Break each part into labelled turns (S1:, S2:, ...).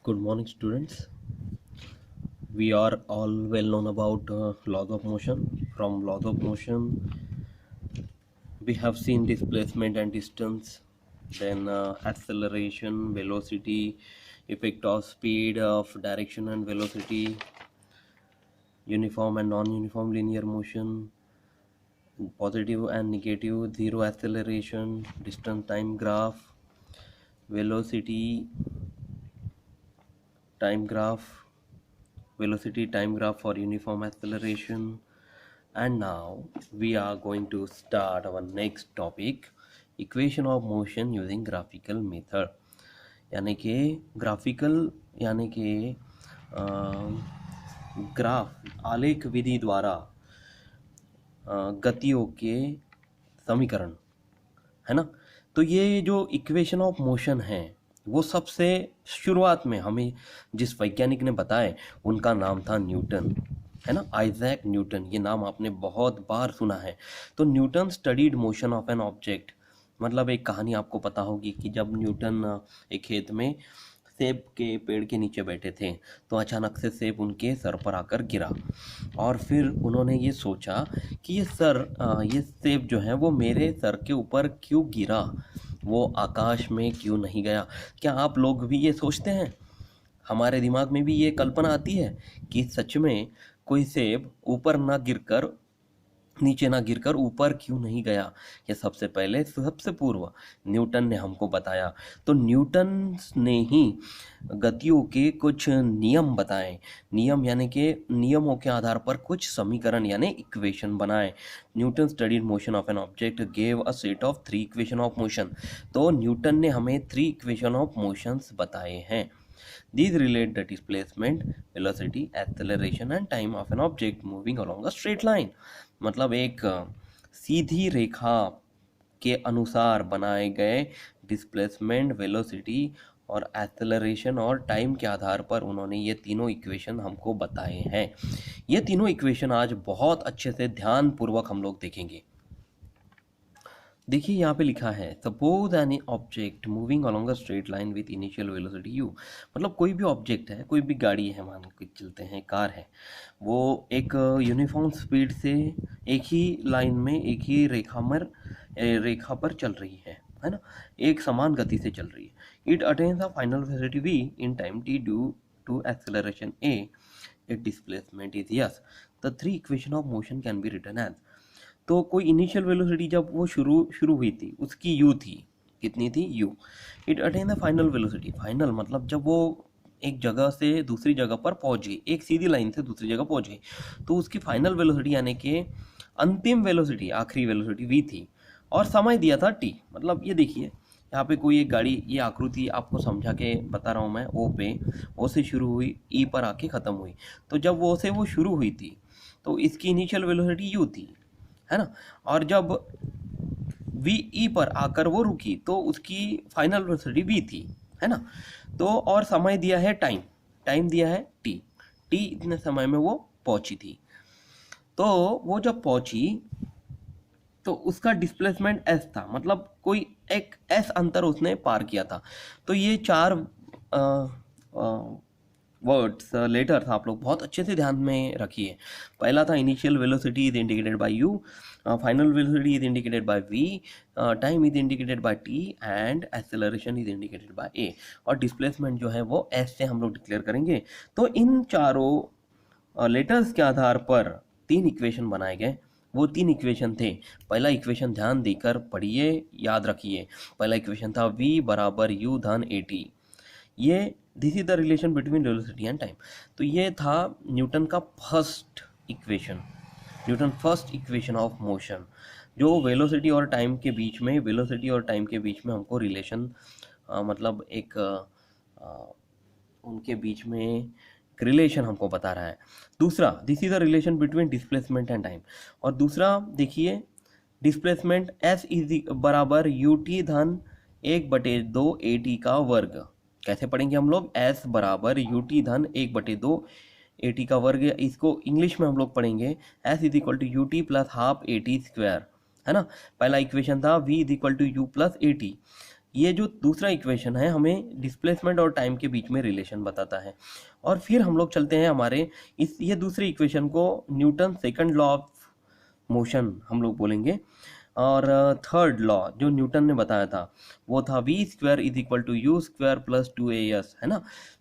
S1: Good morning, students. We are all well known about laws of motion. From laws of motion, we have seen displacement and distance, then acceleration, velocity, effect of speed, of direction and velocity, uniform and non-uniform linear motion, positive and negative, zero acceleration, distance time graph, velocity time graph, velocity time graph for uniform acceleration. And now we are going to start our next topic, equation of motion using graphical method. यानी कि graphical यानी कि graph आलेख विधि द्वारा गतियों के समीकरण, है ना। तो ये जो इक्वेशन ऑफ मोशन है वो सबसे शुरुआत में हमें जिस वैज्ञानिक ने बताए उनका नाम था न्यूटन, है ना, आइजैक न्यूटन। ये नाम आपने बहुत बार सुना है। तो Newton studied motion of an object, मतलब एक कहानी आपको पता होगी कि जब न्यूटन एक खेत में सेब के पेड़ के नीचे बैठे थे तो अचानक से सेब उनके सर पर आकर गिरा और फिर उन्होंने ये सोचा कि ये सेब जो है वो मेरे सर के ऊपर क्यों गिरा, वो आकाश में क्यों नहीं गया। क्या आप लोग भी ये सोचते हैं? हमारे दिमाग में भी ये कल्पना आती है कि सच में कोई सेब ऊपर ना गिरकर नीचे ना गिरकर ऊपर क्यों नहीं गया। ये सबसे पहले सबसे पूर्व न्यूटन ने हमको बताया। तो न्यूटन ने ही गतियों के कुछ नियम बताए। नियम यानी कि नियमों के आधार पर कुछ समीकरण यानी इक्वेशन बनाए। Newton studied motion of an object gave a set of 3 equation of motion. तो न्यूटन ने हमें 3 इक्वेशन ऑफ मोशंस बताए हैं। These relate the displacement, velocity, acceleration and time of an object moving along a straight line. मतलब एक सीधी रेखा के अनुसार बनाए गए डिस्प्लेसमेंट, वेलोसिटी और एक्सेलरेशन और टाइम के आधार पर उन्होंने ये तीनों इक्वेशन हमको बताए हैं। ये तीनों इक्वेशन आज बहुत अच्छे से ध्यानपूर्वक हम लोग देखेंगे। देखिए यहाँ पे लिखा है, suppose an object moving along a straight line with initial velocity you. मतलब कोई भी ऑब्जेक्ट है, कोई भी गाड़ी है, मान के चलते हैं कार है, वो एक यूनिफॉर्म स्पीड से एक ही लाइन में एक ही रेखा पर चल रही है ना, एक समान गति से चल रही है। It attains a final velocity v in time t due to acceleration a, it displacement is s. The 3 equation of motion can be written as. तो कोई इनिशियल वेलोसिटी जब वो शुरू हुई थी उसकी u थी, कितनी थी u। It attain the final velocity, final मतलब जब वो एक जगह से दूसरी जगह पर पहुंच गई, एक सीधी लाइन से दूसरी जगह पहुंच गई, तो उसकी फाइनल वेलोसिटी यानी कि अंतिम वेलोसिटी, आखिरी वेलोसिटी v थी और समय दिया था t। मतलब ये देखिए यहाँ पे कोई एक गाड़ी, ये आकृति आपको समझा के बता रहा हूँ मैं, ओ से शुरू हुई, ई पर आके ख़त्म हुई। तो जब वो से वो शुरू हुई थी तो इसकी इनिशियल वेलोसिटी u थी, है ना, और जब वी ई पर आकर वो रुकी तो उसकी फाइनल वेलोसिटी v थी, है ना। तो और समय दिया है टाइम दिया है t इतने समय में वो पहुंची थी। तो वो जब पहुंची तो उसका डिस्प्लेसमेंट s था, मतलब कोई एक s अंतर उसने पार किया था। तो ये 4 वर्ड्स, लेटर्स आप लोग बहुत अच्छे से ध्यान में रखिए। पहला था initial velocity is indicated by u, final velocity is indicated by v, time is indicated by t and acceleration is indicated by a। और डिस्प्लेसमेंट जो है वो s से हम लोग डिक्लेयर करेंगे। तो इन चारों लेटर्स के आधार पर 3 इक्वेशन बनाए गए। वो 3 इक्वेशन थे। पहला इक्वेशन ध्यान देकर पढ़िए, याद रखिए। पहला इक्वेशन था v बराबर u धन at। ये this is the relation between velocity and time. तो ये था न्यूटन का फर्स्ट इक्वेशन ऑफ मोशन, जो वेलोसिटी और टाइम के बीच में हमको रिलेशन, मतलब एक उनके बीच में रिलेशन हमको बता रहा है। दूसरा, this is the relation between displacement and time. और दूसरा देखिए, डिस्प्लेसमेंट s इज बराबर ut धन 1/2 at का वर्ग। कैसे पढ़ेंगे हम लोग? s बराबर ut धन 1/2 at का वर्ग। इसको इंग्लिश में हम लोग पढ़ेंगे s is equal to ut plus half at square, है ना। पहला इक्वेशन था v is equal to u plus at। ये जो दूसरा इक्वेशन है हमें डिस्प्लेसमेंट और टाइम के बीच में रिलेशन बताता है। और फिर हम लोग चलते हैं हमारे ये दूसरी इक्वेशन को Newton second law of motion हम लोग बोलेंगे। और थर्ड लॉ जो न्यूटन ने बताया था वो था v² is equal to u square plus 2as, है ना।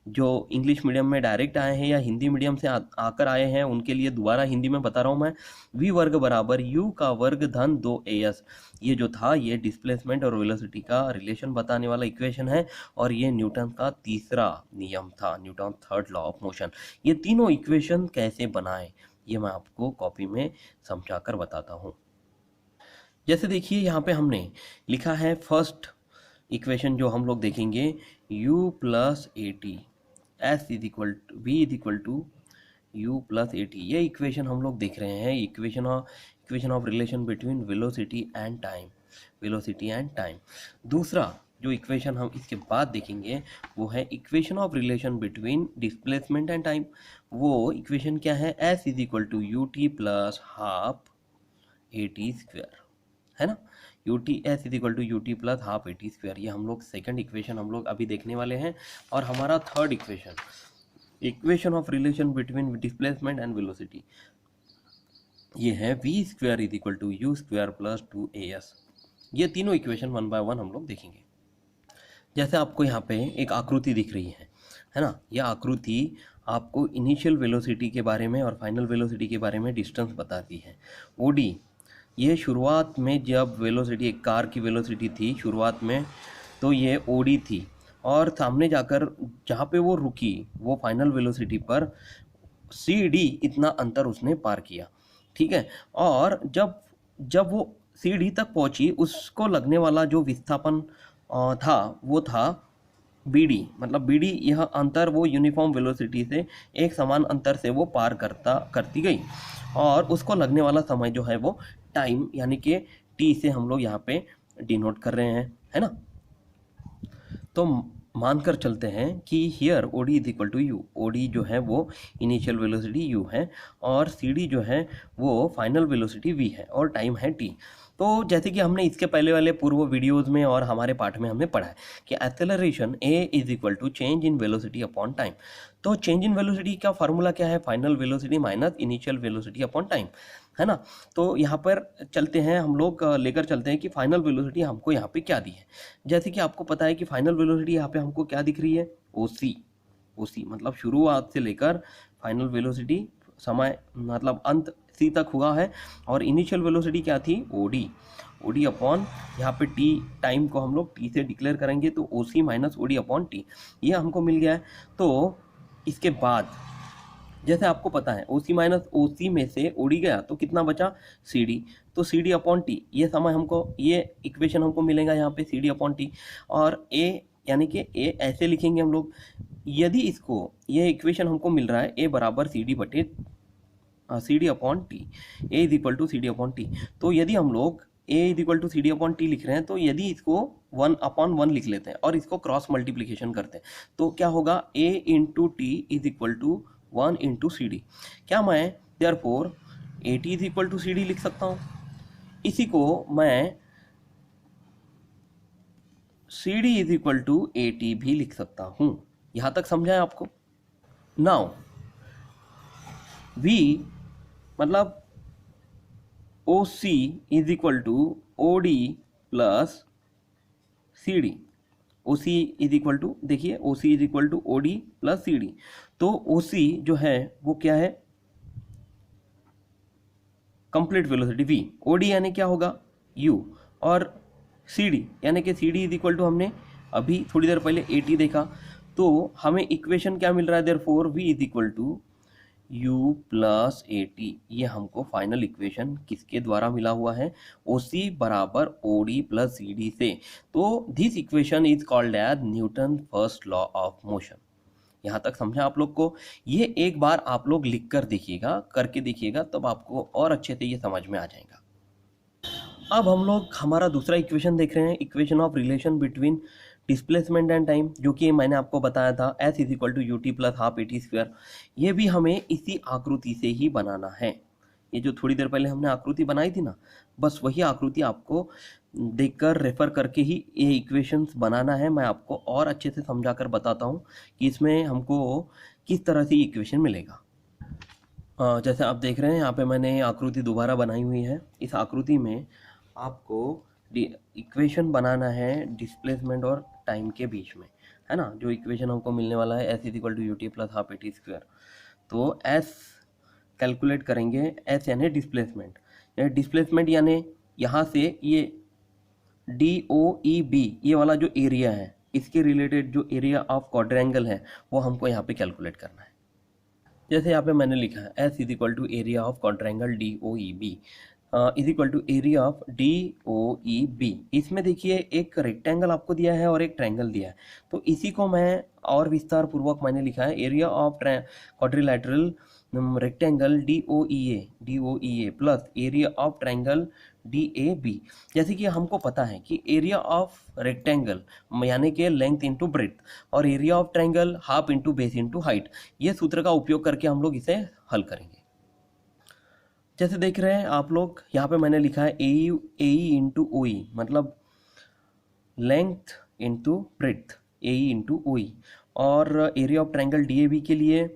S1: जो इंग्लिश मीडियम में डायरेक्ट आए हैं या हिंदी मीडियम से आकर आए हैं उनके लिए दोबारा हिंदी में बता रहा हूँ मैं। v वर्ग बराबर u का वर्ग धन 2as, ये जो था ये डिस्प्लेसमेंट और वेलोसिटी का रिलेशन बताने वाला इक्वेशन है और ये न्यूटन का तीसरा नियम था, Newton third law of motion. ये तीनों इक्वेशन कैसे बनाए ये मैं आपको कॉपी में समझा कर बताता हूँ। जैसे देखिए यहाँ पे हमने लिखा है फर्स्ट इक्वेशन जो हम लोग देखेंगे u plus a t s is equal to v is equal to u plus a t. ये इक्वेशन हम लोग देख रहे हैं equation of relation between velocity and time, velocity and time. दूसरा जो इक्वेशन हम इसके बाद देखेंगे वो है equation of relation between displacement and time. वो इक्वेशन क्या है, s is equal to u t plus half a t square, है ना। U T s is equal to u t plus half a t square, ये हम लोग second equation हम लोग अभी देखने वाले हैं। और हमारा third equation of relation between displacement and velocity, ये है v² is equal to u square plus 2as। ये तीनों इक्वेशन वन बाय वन हम लोग देखेंगे। जैसे आपको यहाँ पे एक आकृति दिख रही है ना। यह आकृति आपको इनिशियल वेलोसिटी के बारे में और फाइनल वेलोसिटी के बारे में डिस्टेंस बताती है। ओडी, ये शुरुआत में जब वेलोसिटी एक कार की वेलोसिटी थी शुरुआत में तो ये ओडी थी, और सामने जाकर जहाँ पे वो रुकी वो फाइनल वेलोसिटी पर सी डी इतना अंतर उसने पार किया, ठीक है। और जब वो सी डी तक पहुँची उसको लगने वाला जो विस्थापन था वो था बी डी, मतलब बी डी, यह अंतर वो यूनिफॉर्म वेलोसिटी से एक समान अंतर से वो पार करती गई और उसको लगने वाला समय जो है वो टाइम यानी कि टी से हम लोग यहाँ पे डिनोट कर रहे हैं, है ना। तो मानकर चलते हैं कि here O D is equal to u, O D जो है वो इनिशियल वेलोसिटी यू है और सी डी जो है वो फाइनल वेलोसिटी वी है और टाइम है टी। तो जैसे कि हमने इसके पहले वाले पूर्व वीडियोस में और हमारे पाठ में हमने पढ़ा है कि acceleration a is equal to change in velocity upon time. तो चेंज इन वेलोसिटी का फॉर्मूला क्या है, final velocity minus initial velocity upon time, है ना। तो यहाँ पर चलते हैं हम लोग, लेकर चलते हैं कि फाइनल वेलोसिटी हमको यहाँ पे क्या दी है। जैसे कि आपको पता है कि फाइनल वेलोसिटी यहाँ पे हमको क्या दिख रही है, ओसी। ओसी मतलब शुरुआत से लेकर फाइनल वेलोसिटी समय मतलब अंत सी तक हुआ है। और इनिशियल वेलोसिटी क्या थी, ओडी। ओडी अपॉन यहाँ पे टी, टाइम को हम लोग टी से डिक्लेयर करेंगे तो ओसी माइनस ओडी अपॉन टी, ये हमको मिल गया है। तो इसके बाद जैसे आपको पता है ओसी माइनस ओसी में से ओडी गया तो कितना बचा, सी डी। तो सी डी अपॉन टी, ये समय हमको, ये इक्वेशन हमको मिलेगा यहाँ पे सी डी अपॉन टी। और ए यानी कि ए ऐसे लिखेंगे हम लोग, यदि इसको ये इक्वेशन हमको मिल रहा है ए बराबर सी डी बटे C D upon T, A is equal to C D upon T. तो यदि हम लोग A is equal to C D upon T लिख रहे हैं तो यदि इसको 1/1 लिख लेते हैं और इसको क्रॉस मल्टीप्लिकेशन करते हैं तो क्या होगा, A into T is equal to 1 into C D. क्या मैं therefore A T is equal to C D लिख सकता हूँ, इसी को मैं C D is equal to A T भी लिख सकता हूँ। यहाँ तक समझा है आपको। नाउ वी मतलब O C is equal to O D plus C D. O C is equal to, देखिए O C is equal to O D plus C D. तो ओ सी जो है वो क्या है, complete velocity V. O D यानी क्या होगा, यू। और सी डी यानी कि C D is equal to, हमने अभी थोड़ी देर पहले ए टी देखा तो हमें इक्वेशन क्या मिल रहा है, therefore v is equal to u plus a t. ये हमको फाइनल इक्वेशन किसके द्वारा मिला हुआ है, ओ सी बराबर O D plus C D से। तो this equation is called as Newton first law of motion. यहाँ तक समझा आप लोग को। ये एक बार आप लोग लिख कर देखिएगा, करके देखिएगा, तब आपको और अच्छे से ये समझ में आ जाएगा। अब हम लोग हमारा दूसरा इक्वेशन देख रहे हैं, equation of relation between displacement and time, जो कि मैंने आपको बताया था s is equal to u t plus half a t square. ये भी हमें इसी आकृति से ही बनाना है। ये जो थोड़ी देर पहले हमने आकृति बनाई थी ना, बस वही आकृति आपको देखकर रेफर करके ही ये इक्वेशंस बनाना है। मैं आपको और अच्छे से समझाकर बताता हूँ कि इसमें हमको किस तरह से इक्वेशन मिलेगा। जैसे आप देख रहे हैं यहाँ पे मैंने आकृति दोबारा बनाई हुई है। इस आकृति में आपको इक्वेशन बनाना है डिस्प्लेसमेंट और टाइम के बीच में, है ना। जो इक्वेशन हमको मिलने वाला है s is equal to u t plus half a t square. तो एस कैलकुलेट करेंगे, एस यानी डिस्प्लेसमेंट, यानी यहाँ से ये डी ओ ई बी ये वाला जो एरिया है, इसके रिलेटेड जो एरिया ऑफ क्वाड्रेंगल है वो हमको यहाँ पे कैलकुलेट करना है। जैसे यहाँ पे मैंने लिखा है s is equal to area of quadrangle D O E B is equal to area of D O E B. इसमें देखिए एक रेक्टेंगल आपको दिया है और एक ट्रायंगल दिया है, तो इसी को मैं और विस्तार पूर्वक मैंने लिखा है area of quadrilateral rectangle D O E A plus area of triangle D A B. जैसे कि हमको पता है कि एरिया ऑफ रेक्टेंगल यानी कि लेंथ इंटू ब्रेथ और area of triangle half into base into height, ये सूत्र का उपयोग करके हम लोग इसे हल करेंगे। जैसे देख रहे हैं आप लोग यहाँ पे मैंने लिखा है ए इंटू ओ ई, मतलब length into breadth A into O E, और area of triangle D A B के लिए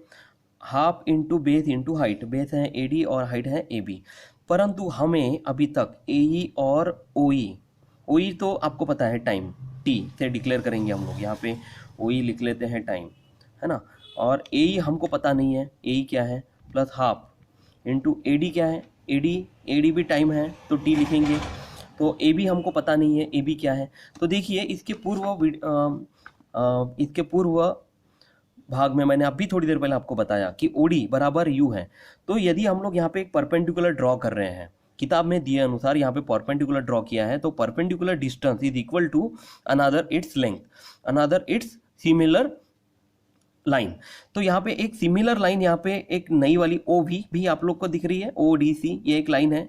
S1: half into base into height, base है ए डी और हाइट है ए बी। परंतु हमें अभी तक ए ई और ओ ई तो आपको पता है टाइम टी से डिक्लेयर करेंगे हम लोग, यहाँ पे ओ ई लिख लेते हैं टाइम, है ना। और ए ई हमको पता नहीं है ए ई क्या है, plus half into A D क्या है, ए डी भी टाइम है तो टी लिखेंगे। तो ए बी हमको पता नहीं है ए बी क्या है। तो देखिए इसके पूर्व भाग में मैंने अभी थोड़ी देर पहले आपको बताया कि ओडी बराबर यू है। तो यदि हम लोग यहाँ पे एक परपेंडिकुलर ड्रॉ कर रहे हैं, किताब में दिए अनुसार यहाँ पे परपेंडिकुलर ड्रॉ किया है, तो perpendicular distance is equal to another its length another its similar line. तो यहाँ पे एक सिमिलर लाइन, यहाँ पे एक नई वाली ओ भी आप लोग को दिख रही है, ओ डी सी ये एक लाइन है,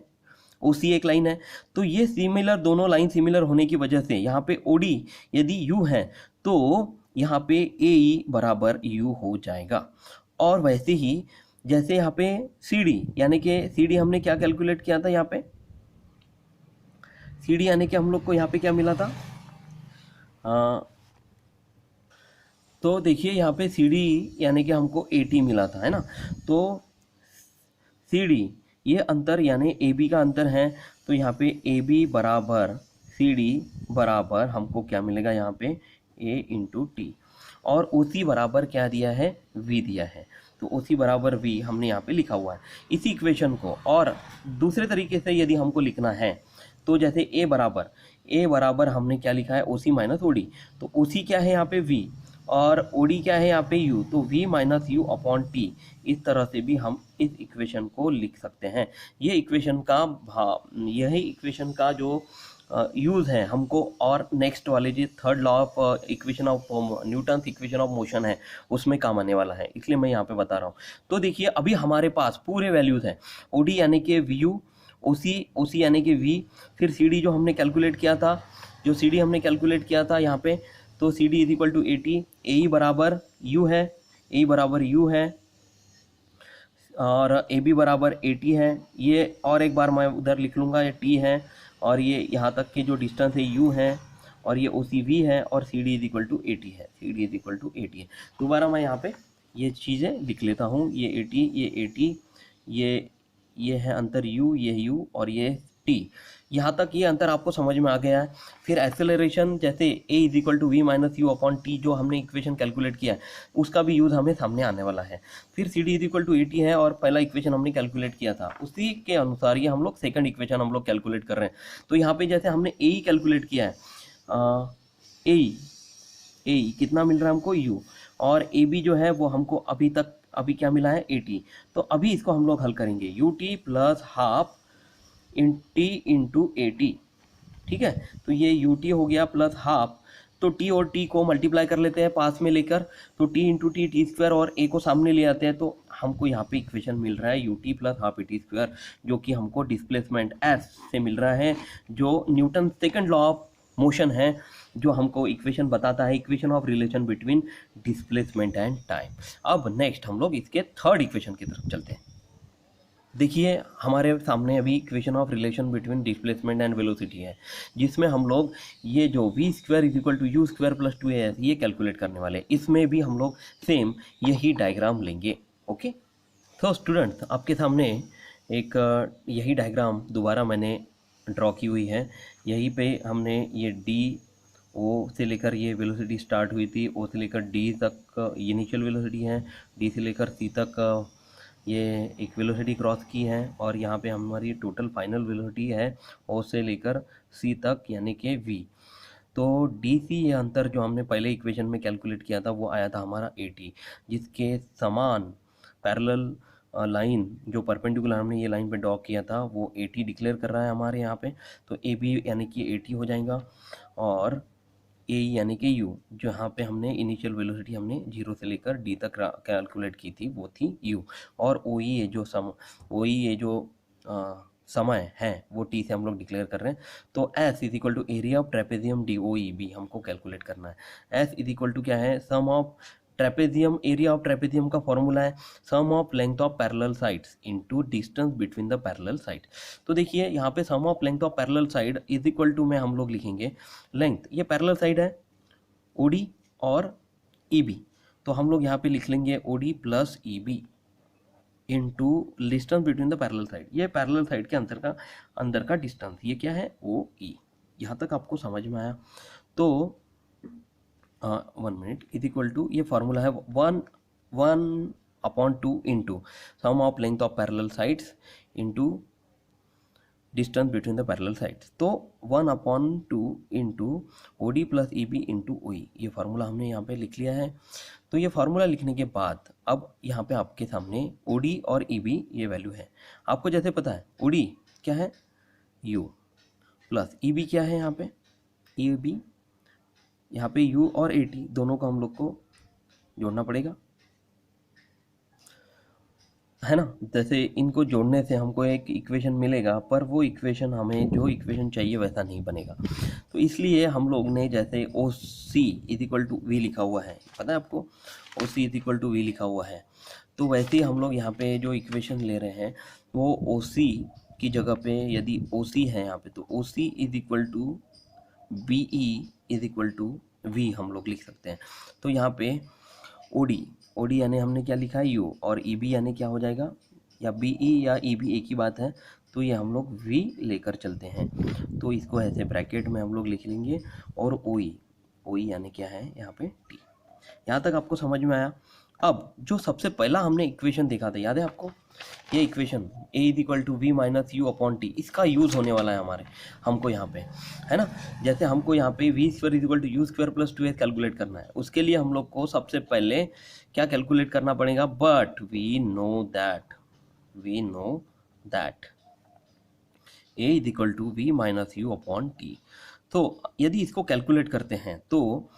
S1: ओ सी एक लाइन है। तो ये सिमिलर, दोनों लाइन सिमिलर होने की वजह से यहाँ पे ओ डी यदि यू है तो यहाँ पे ए ई बराबर यू हो जाएगा। और वैसे ही जैसे यहाँ पे सी डी, यानी कि सी डी हमने क्या कैलकुलेट किया था, यहाँ पे सी डी यानी कि हम लोग को यहाँ पे क्या मिला था, तो देखिए यहाँ पे सी डी यानी कि हमको 80 मिला था, है ना। तो सी डी ये अंतर यानी ए बी का अंतर है, तो यहाँ पे ए बी बराबर सी डी बराबर हमको क्या मिलेगा, यहाँ पे ए इंटू टी, और ओ सी बराबर क्या दिया है, वी दिया है। तो ओ सी बराबर वी हमने यहाँ पे लिखा हुआ है इसी इक्वेशन को। और दूसरे तरीके से यदि हमको लिखना है तो जैसे ए बराबर हमने क्या लिखा है, ओ सी माइनस ओ डी। तो ओ सी क्या है यहाँ पे वी और ओ डी क्या है यहाँ पे यू, तो v minus u upon T. इस तरह से भी हम इस इक्वेशन को लिख सकते हैं। यही इक्वेशन का जो यूज़ है हमको और नेक्स्ट वाले जो third law of equation of Newton's equation of motion है उसमें काम आने वाला है, इसलिए मैं यहाँ पे बता रहा हूँ। तो देखिए अभी हमारे पास पूरे वैल्यूज़ हैं, ओ डी यानी कि वी यू, ओ सी यानी कि वी, फिर सी डी जो हमने कैलकुलेट किया था, यहाँ पे, तो C D is equal to 80, A E बराबर यू है, और ए बी बराबर 80 है। ये और एक बार मैं उधर लिख लूँगा, ये टी है और ये यहाँ तक के जो डिस्टेंस है यू है, और ये ओ सी वी है, और C D is equal to 80 है। दोबारा मैं यहाँ पे ये चीज़ें लिख लेता हूँ, ये 80, ये है अंतर यू, ये यू और ये टी। यहाँ तक ये अंतर आपको समझ में आ गया है। फिर एक्सेलरेशन जैसे a is equal to v minus u upon t जो हमने इक्वेशन कैलकुलेट किया है उसका भी यूज़ हमें सामने आने वाला है। फिर C D is equal to 80 है और पहला इक्वेशन हमने कैलकुलेट किया था, उसी के अनुसार ये हम लोग सेकंड इक्वेशन हम लोग कैलकुलेट कर रहे हैं। तो यहाँ पे जैसे हमने ए कैलकुलेट किया है, ए कितना मिल रहा है हमको यू, और ए बी जो है वो हमको अभी क्या मिला है 80। तो अभी इसको हम लोग हल करेंगे, you t plus half in T into 80, ठीक है। तो ये यू टी हो गया प्लस हाफ, तो टी और टी को मल्टीप्लाई कर लेते हैं पास में लेकर, तो टी इंटू टी स्क्वायर, और ए को सामने ले आते हैं, तो हमको यहाँ पे इक्वेशन मिल रहा है you t plus half a t square, जो कि हमको डिस्प्लेसमेंट एस से मिल रहा है, जो Newton second law of motion है, जो हमको इक्वेशन बताता है, equation of relation between displacement and time. अब नेक्स्ट हम लोग इसके थर्ड इक्वेशन की तरफ चलते हैं। देखिए हमारे सामने अभी equation of relation between displacement and velocity है, जिसमें हम लोग ये जो v square is equal to u square plus 2as ये कैलकुलेट करने वाले हैं। इसमें भी हम लोग सेम यही डायग्राम लेंगे। ओके, तो स्टूडेंट्स आपके सामने एक यही डायग्राम दोबारा मैंने ड्रॉ की हुई है। यहीं पे हमने ये डी ओ से लेकर ये वेलोसिटी स्टार्ट हुई थी, ओ से लेकर डी तक इनिशियल वेलोसिटी है, डी से लेकर सी तक ये एक वेलोसिटी क्रॉस की है, और यहाँ पे हमारी टोटल फाइनल वेलोसिटी है ओ से लेकर सी तक यानी कि वी। तो डी सी ये अंतर जो हमने पहले इक्वेशन में कैलकुलेट किया था वो आया था हमारा 80, जिसके समान पैरेलल लाइन जो परपेंडिकुलर हमने ये लाइन पे ड्रॉ किया था वो 80 डिक्लेयर कर रहा है हमारे यहाँ पे। तो ए बी यानी कि 80 हो जाएगा, और ए यानी कि यू जो यहाँ पे हमने इनिशियल वेलोसिटी हमने 0 से लेकर डी तक कैलकुलेट की थी वो थी यू, और ओ ई जो समय है वो टी से हम लोग डिक्लेयर कर रहे हैं। तो s is equal to area of trapezium D O E B हमको कैलकुलेट करना है। एस इज इक्वल टू क्या है, sum of trapezium, area of trapezium का फॉर्मूला है sum of length of parallel sides into distance between the parallel side. तो देखिए यहाँ पे sum of length of parallel side is equal to में हम लोग लिखेंगे लेंथ, ये पैरेलल साइड है ओडी और ईबी, तो हम लोग यहाँ पे लिख लेंगे O D plus E B into distance between the parallel side. ये पैरेलल साइड के अंदर का डिस्टेंस, ये क्या है ओ ई। यहाँ तक आपको समझ में आया? तो 1 मिनट इज इक्वल टू ये फॉर्मूला है 1/2 into sum of length of parallel sides into distance between the parallel sides. तो 1/2 into O D plus E B into O E, ये फार्मूला हमने यहाँ पे लिख लिया है। तो ये फार्मूला लिखने के बाद अब यहाँ पे आपके सामने ओ डी और ई बी ये वैल्यू है। आपको जैसे पता है ओ डी क्या है यू, प्लस ई बी क्या है यहाँ पे ई बी, यहाँ पे u और 80 दोनों को हम लोग को जोड़ना पड़ेगा, है ना। जैसे इनको जोड़ने से हमको एक इक्वेशन मिलेगा, पर वो इक्वेशन हमें जो इक्वेशन चाहिए वैसा नहीं बनेगा। तो इसलिए हम लोग ने जैसे ओ C is equal to we लिखा हुआ है, पता है आपको ओ C is equal to we लिखा हुआ है, तो वैसे ही हम लोग यहाँ पे जो इक्वेशन ले रहे हैं वो ओ सी की जगह पे यदि ओ सी है यहाँ पे तो O C is equal to B E is equal to v हम लोग लिख सकते हैं। तो यहाँ पे ओ डी यानी हमने क्या लिखा है यू, और ई बी यानी क्या हो जाएगा, या बी ई या ई बी एक ही बात है, तो ये हम लोग वी लेकर चलते हैं। तो इसको ऐसे ब्रैकेट में हम लोग लिख लेंगे, और ओ ई यानी क्या है यहाँ पे टी। यहाँ तक आपको समझ में आया? अब जो सबसे पहला हमने इक्वेशन देखा था याद है आपको, ये equation a is equal to v minus u upon t, इसका यूज़ होने वाला है हमको यहाँ पे, है ना। जैसे हमको यहाँ पे v square is equal to u square plus 2 calculate करना है, उसके लिए हम लोग को सबसे पहले क्या कैलकुलेट करना पड़ेगा, but we know that a is equal to v minus u upon T. तो यदि इसको कैलकुलेट करते हैं तो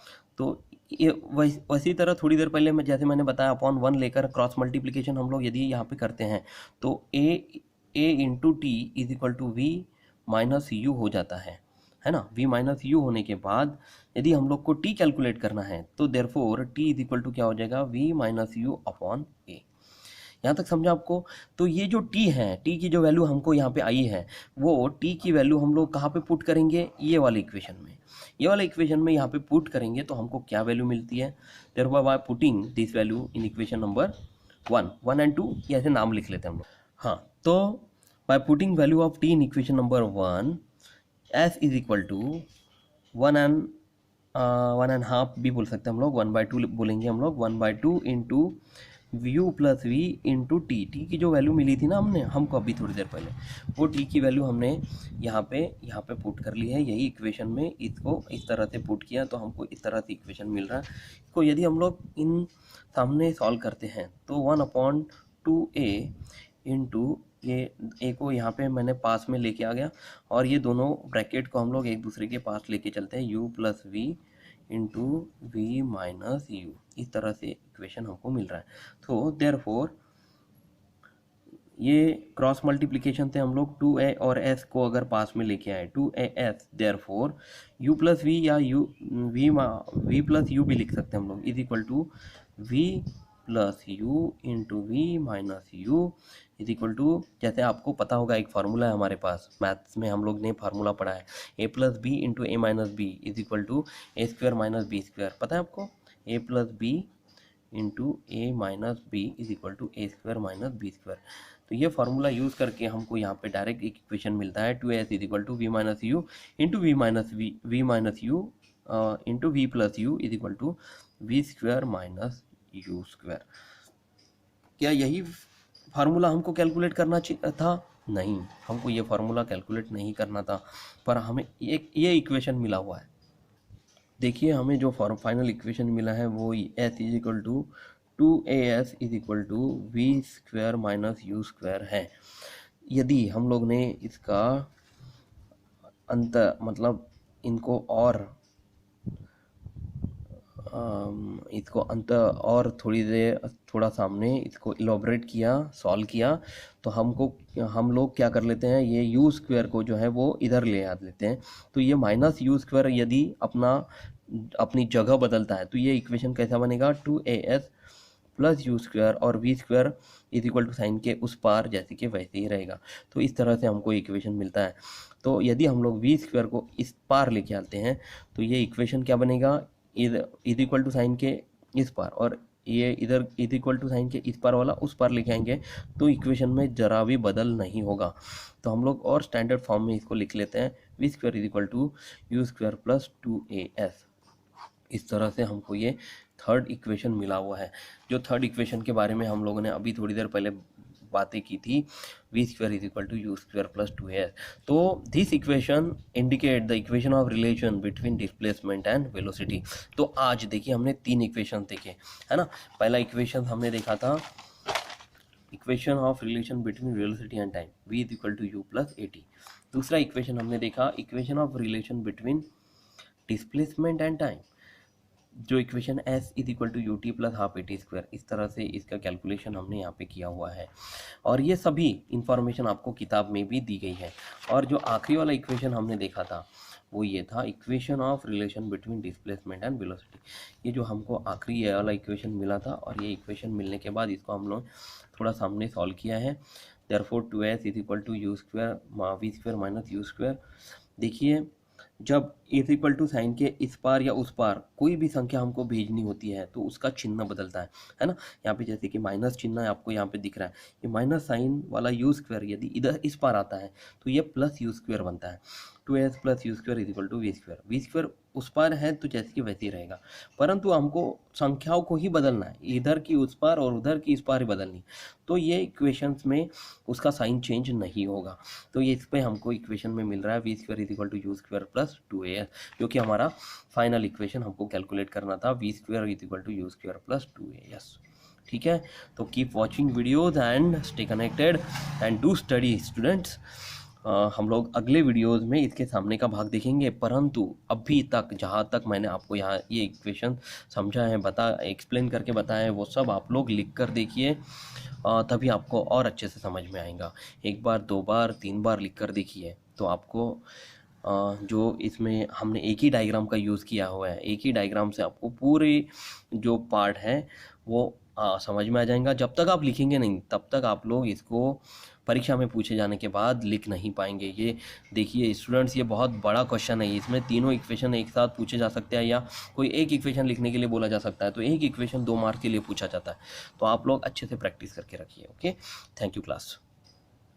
S1: ये वैसी तरह थोड़ी देर पहले जैसे मैंने बताया अपॉन 1 लेकर क्रॉस मल्टीप्लिकेशन हम लोग यदि यहाँ पे करते हैं तो a into T is equal to v minus u हो जाता है ना। वी माइनस यू होने के बाद यदि हम लोग को टी कैलकुलेट करना है तो therefore t is equal to क्या हो जाएगा, v minus u upon a. यहाँ तक समझा आपको? तो ये जो टी है, टी की जो वैल्यू हमको यहाँ पे आई है वो टी की वैल्यू हम लोग कहाँ पे पुट करेंगे, ये वाले इक्वेशन में। ये वाला इक्वेशन में यहाँ पे पुट करेंगे तो हमको क्या वैल्यू मिलती है, therefore by putting this value in equation number 1 and 2, ये ऐसे नाम लिख लेते हैं हम लोग। हाँ, तो by putting value of t in equation number 1 s is equal to 1.5 भी बोल सकते हैं हम लोग, 1/2 बोलेंगे हम लोग, 1/2 into u plus v into t. T की जो वैल्यू मिली थी ना हमको अभी थोड़ी देर पहले, वो टी की वैल्यू हमने यहाँ पे पुट कर ली है यही इक्वेशन में। इसको इस तरह से पुट किया तो हमको इस तरह से इक्वेशन मिल रहा है। तो यदि हम लोग इन सामने सॉल्व करते हैं तो 1/2a इंटू ये ए को यहाँ पे मैंने पास में लेके आ गया, और ये दोनों ब्रैकेट को हम लोग एक दूसरे के पास लेके चलते हैं, u plus v into v minus u, इस तरह से इक्वेशन हमको मिल रहा है। तो देयरफॉर ये क्रॉस मल्टीप्लिकेशन से हम लोग 2a और s को अगर पास में लेके आए 2as, therefore u plus v या वी प्लस यू भी लिख सकते हैं हम लोग, is equal to v plus u into v minus u is equal to, जैसे आपको पता होगा एक फार्मूला है हमारे पास, मैथ्स में हम लोग ने फार्मूला पढ़ा है, a plus b into a minus b is equal to a square minus b square. पता है आपको, a plus b into a minus b is equal to a square minus b square. तो ये formula use करके हमको यहाँ पे direct एक इक्वेशन मिलता है, 2s is equal to v minus u into v minus u into v plus u is equal to v square minus u square. क्या यही फार्मूला हमको कैलकुलेट करना था? नहीं, हमको ये फार्मूला कैलकुलेट नहीं करना था, पर हमें ये इक्वेशन मिला हुआ है। देखिए हमें जो फाइनल इक्वेशन मिला है वो s is equal to 2as is equal to v square minus u square है। यदि हम लोग ने इसका अंत मतलब इनको और इसको अंत और थोड़ी देर थोड़ा सामने इसको इलॉबरेट किया, सॉल्व किया, तो हम लोग क्या कर लेते हैं, ये यू स्क्वायर को जो है वो इधर ले आ लेते हैं। तो ये माइनस यू स्क्वायर यदि अपनी जगह बदलता है तो ये इक्वेशन कैसा बनेगा, 2as प्लस यू स्क्वायर और v square is equal to sign के उस पार जैसे कि वैसे ही रहेगा। तो इस तरह से हमको इक्वेशन मिलता है। तो यदि हम लोग वी स्क्वायर को इस पार लेके आते हैं तो ये इक्वेशन क्या बनेगा, इज इक्वल टू साइन के इस पार, और ये इधर इज इक्वल टू साइन के इस पार वाला उस पार लेके आएंगे तो इक्वेशन में जरा भी बदल नहीं होगा। तो हम लोग और स्टैंडर्ड फॉर्म में इसको लिख लेते हैं, v square is equal to u square plus 2as। इस तरह से हमको ये थर्ड इक्वेशन मिला हुआ है। जो थर्ड इक्वेशन के बारे में हम लोगों ने अभी थोड़ी देर पहले बातें की थी, v square is equal to u square plus 2as। तो this equation indicate the equation of relation between displacement and velocity. तो आज देखिए हमने 3 इक्वेशन देखे, है ना। पहला इक्वेशन हमने देखा था equation of relation between velocity and time, v is equal to u plus at। दूसरा इक्वेशन हमने देखा equation of relation between displacement and time, जो equation s is equal to u t plus half a t square. इस तरह से इसका calculation हमने यहाँ पे किया हुआ है, और ये सभी इंफॉर्मेशन आपको किताब में भी दी गई है। और जो आखिरी वाला इक्वेशन हमने देखा था वो ये था equation of relation between displacement and velocity. ये जो हमको आखिरी ये वाला इक्वेशन मिला था, और ये इक्वेशन मिलने के बाद इसको हम लोग थोड़ा सामने सॉल्व किया है। Therefore 2s is equal to u square v square minus u square. देखिए जब इज इक्वल टू साइन के इस पार या उस पार कोई भी संख्या हमको भेजनी होती है तो उसका चिन्ह बदलता है ना। यहाँ पे जैसे कि माइनस चिन्ह आपको यहाँ पे दिख रहा है, ये माइनस साइन वाला यू स्क्वायर यदि इधर इस पार आता है तो ये प्लस यू स्क्वायर बनता है। 2s plus u square is equal to v square उस पार है तो जैसे कि वैसे ही रहेगा, परंतु हमको संख्याओं को ही बदलना है, इधर की उस पार और उधर की इस पार ही बदलनी। तो ये इक्वेशंस में उसका साइन चेंज नहीं होगा। तो ये इस पे हमको इक्वेशन में मिल रहा है v square is equal to u square plus 2as, जो कि हमारा फाइनल इक्वेशन हमको कैलकुलेट करना था, v square is equal to u square plus 2as। ठीक है, तो keep watching videos and stay connected and do study students. हम लोग अगले वीडियोस में इसके सामने का भाग देखेंगे, परंतु अभी तक जहाँ तक मैंने आपको यहाँ ये इक्वेशन समझा है, एक्सप्लेन करके बताया है, वो सब आप लोग लिख कर देखिए, तभी आपको और अच्छे से समझ में आएगा। 1 बार 2 बार 3 बार लिख कर देखिए तो आपको जो इसमें हमने एक ही डायग्राम का यूज़ किया हुआ है, एक ही डायग्राम से आपको पूरे जो पार्ट है वो समझ में आ जाएगा। जब तक आप लिखेंगे नहीं तब तक आप लोग इसको परीक्षा में पूछे जाने के बाद लिख नहीं पाएंगे। ये देखिए स्टूडेंट्स, ये बहुत बड़ा क्वेश्चन है, इसमें तीनों इक्वेशन एक साथ पूछे जा सकते हैं, या कोई एक इक्वेशन लिखने के लिए बोला जा सकता है, तो एक इक्वेशन 2 मार्क्स के लिए पूछा जाता है। तो आप लोग अच्छे से प्रैक्टिस करके रखिए। Okay, thank you class.